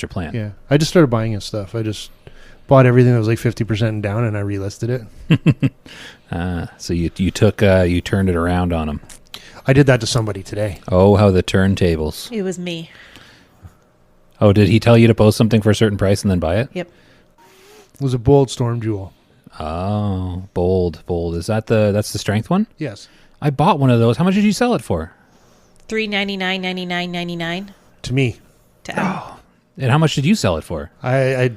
master plan. Yeah. I just started buying his stuff. I just bought everything that was like 50% down and I relisted it. So you turned it around on him. I did that to somebody today. Oh, how the turntables. It was me. Oh, did he tell you to post something for a certain price and then buy it? Yep. It was a bold storm jewel. Oh, bold. Is that's the strength one? Yes. I bought one of those. How much did you sell it for? $3.99, $99.99 To me. to Adam. And how much did you sell it for? I